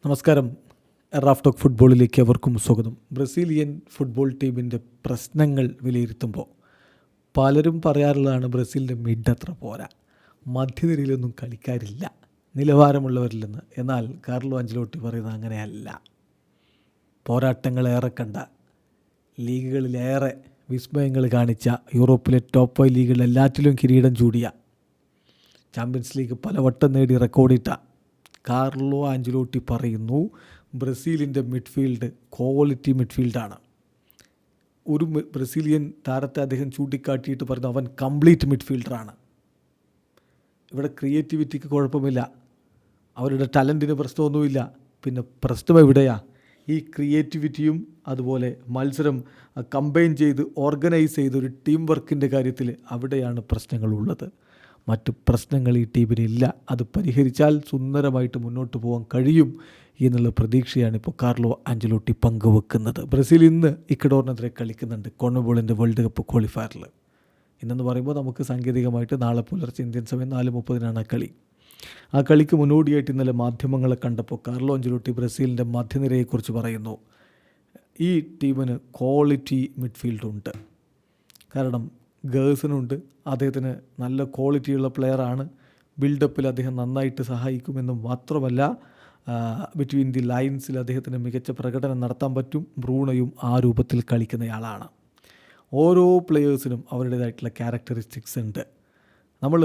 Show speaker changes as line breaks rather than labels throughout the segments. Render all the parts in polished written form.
നമസ്കാരം. Raf talk ഫുട്ബോളിലേക്ക് അവർക്കും സ്വാഗതം. ബ്രസീലിയൻ ഫുട്ബോൾ ടീമിൻ്റെ പ്രശ്നങ്ങൾ വിലയിരുത്തുമ്പോൾ പലരും പറയാറുള്ളതാണ് ബ്രസീലിൻ്റെ മിഡ് അത്ര പോരാ, മധ്യനിരയിലൊന്നും കളിക്കാരില്ല, നിലവാരമുള്ളവരില്ലെന്ന്. എന്നാൽ കാർലോ അഞ്ചലോട്ടി പറയുന്നത് അങ്ങനെയല്ല. പോരാട്ടങ്ങളേറെ കണ്ട, ലീഗുകളിലേറെ വിസ്മയങ്ങൾ കാണിച്ച, യൂറോപ്പിലെ ടോപ്പ് 5 ലീഗുകളിൽ എല്ലാറ്റിലും കിരീടം ചൂടിയ, ചാമ്പ്യൻസ് ലീഗ് പലവട്ടം നേടി റെക്കോർഡിട്ട കാർലോ ആഞ്ചലോട്ടി പറയുന്നു ബ്രസീലിൻ്റെ മിഡ്ഫീൽഡ് ക്വാളിറ്റി മിഡ്ഫീൽഡാണ്. ഒരു ബ്രസീലിയൻ താരത്തെ അദ്ദേഹം ചൂണ്ടിക്കാട്ടിയിട്ട് പറഞ്ഞു അവൻ കംപ്ലീറ്റ് മിഡ്ഫീൽഡറാണ്. ഇവിടെ ക്രിയേറ്റിവിറ്റിക്ക് കുഴപ്പമില്ല, അവരുടെ ടാലൻറ്റിന് പ്രശ്നമൊന്നുമില്ല. പിന്നെ പ്രശ്നം എവിടെയാണ്? ഈ ക്രിയേറ്റിവിറ്റിയും അതുപോലെ മത്സരം കമ്പൈൻ ചെയ്ത് ഓർഗനൈസ് ചെയ്ത് ഒരു ടീം വർക്കിൻ്റെ കാര്യത്തിൽ അവിടെയാണ് പ്രശ്നങ്ങളുള്ളത്. മറ്റ് പ്രശ്നങ്ങൾ ഈ ടീമിനില്ല. അത് പരിഹരിച്ചാൽ സുന്ദരമായിട്ട് മുന്നോട്ട് പോകാൻ കഴിയും എന്നുള്ള പ്രതീക്ഷയാണ് ഇപ്പോൾ കാർലോ ആഞ്ചലോട്ടി പങ്കുവെക്കുന്നത്. ബ്രസീൽ ഇന്ന് ഇക്വഡോറിനെതിരെ കളിക്കുന്നുണ്ട് കോൺമെബോളിൻ്റെ വേൾഡ് കപ്പ് ക്വാളിഫയറിൽ. ഇന്നെന്ന് പറയുമ്പോൾ നമുക്ക് സാങ്കേതികമായിട്ട് നാളെ പുലർച്ചെ ഇന്ത്യൻ സമയം 4:30 കളി. ആ കളിക്ക് മുന്നോടിയായിട്ട് ഇന്നലെ മാധ്യമങ്ങളെ കണ്ടപ്പോൾ കാർലോ ആഞ്ചലോട്ടി ബ്രസീലിൻ്റെ മധ്യനിരയെക്കുറിച്ച് പറയുന്നു, ഈ ടീമിന് ക്വാളിറ്റി മിഡ്ഫീൽഡുണ്ട്. കാരണം ഗേഴ്സനുണ്ട്, അദ്ദേഹത്തിന് നല്ല ക്വാളിറ്റിയുള്ള പ്ലെയറാണ്. ബിൽഡപ്പിൽ അദ്ദേഹം നന്നായിട്ട് സഹായിക്കുമെന്നും മാത്രമല്ല, ബിറ്റ്വീൻ ദി ലൈൻസിൽ അദ്ദേഹത്തിന് മികച്ച പ്രകടനം നടത്താൻ പറ്റും. ബ്രൂണോയും ആ രൂപത്തിൽ കളിക്കുന്നയാളാണ്. ഓരോ പ്ലെയേഴ്സിനും അവരുടേതായിട്ടുള്ള ക്യാരക്ടറിസ്റ്റിക്സ് ഉണ്ട്. നമ്മൾ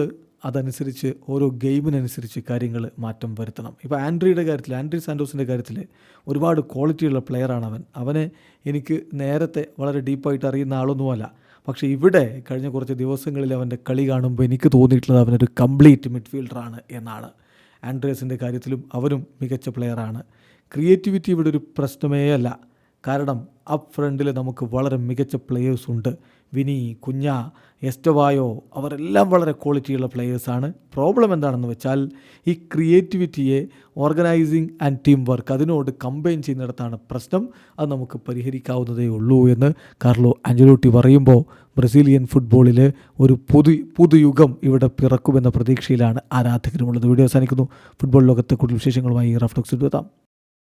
അതനുസരിച്ച് ഓരോ ഗെയിമിനനുസരിച്ച് കാര്യങ്ങൾ മാറ്റം വരുത്തണം. ഇപ്പോൾ ആൻഡ്രി സാൻഡോസിൻ്റെ കാര്യത്തിൽ ഒരുപാട് ക്വാളിറ്റിയുള്ള പ്ലെയറാണ് അവനെ എനിക്ക് നേരത്തെ വളരെ ഡീപ്പായിട്ട് അറിയുന്ന ആളൊന്നുമല്ല. പക്ഷേ ഇവിടെ കഴിഞ്ഞ കുറച്ച് ദിവസങ്ങളിൽ അവൻ്റെ കളി കാണുമ്പോൾ എനിക്ക് തോന്നിയിട്ടുള്ളത് അവനൊരു കംപ്ലീറ്റ് മിഡ്ഫീൽഡറാണ് എന്നാണ്. ആൻഡ്രേസിൻ്റെ കാര്യത്തിലും അവനും മികച്ച പ്ലെയറാണ്. ക്രിയേറ്റിവിറ്റി ഇവിടെ ഒരു പ്രശ്നമേ അല്ല. കാരണം അപ്പ് ഫ്രണ്ടിൽ നമുക്ക് വളരെ മികച്ച പ്ലെയേഴ്സുണ്ട്. വിനി, കുഞ്ഞ, എസ്റ്റവായോ, അവരെല്ലാം വളരെ ക്വാളിറ്റിയുള്ള പ്ലെയേഴ്സാണ്. പ്രോബ്ലം എന്താണെന്ന് വെച്ചാൽ ഈ ക്രിയേറ്റിവിറ്റിയെ ഓർഗനൈസിങ് ആൻഡ് ടീം വർക്ക് അതിനോട് കമ്പൈൻ ചെയ്യുന്നിടത്താണ് പ്രശ്നം. അത് നമുക്ക് പരിഹരിക്കാവുന്നതേ ഉള്ളൂ എന്ന് കാർലോ ആഞ്ചലോട്ടി പറയുമ്പോൾ ബ്രസീലിയൻ ഫുട്ബോളിൽ ഒരു പുതുയുഗം ഇവിടെ പിറക്കുമെന്ന പ്രതീക്ഷയിലാണ് ആരാധകരുമുള്ളത്. വീഡിയോ അവസാനിക്കുന്നു. ഫുട്ബോൾ ലോകത്തെ കൂടുതൽ വിശേഷങ്ങളുമായി റാഫ് ടോക്സ് എത്താം.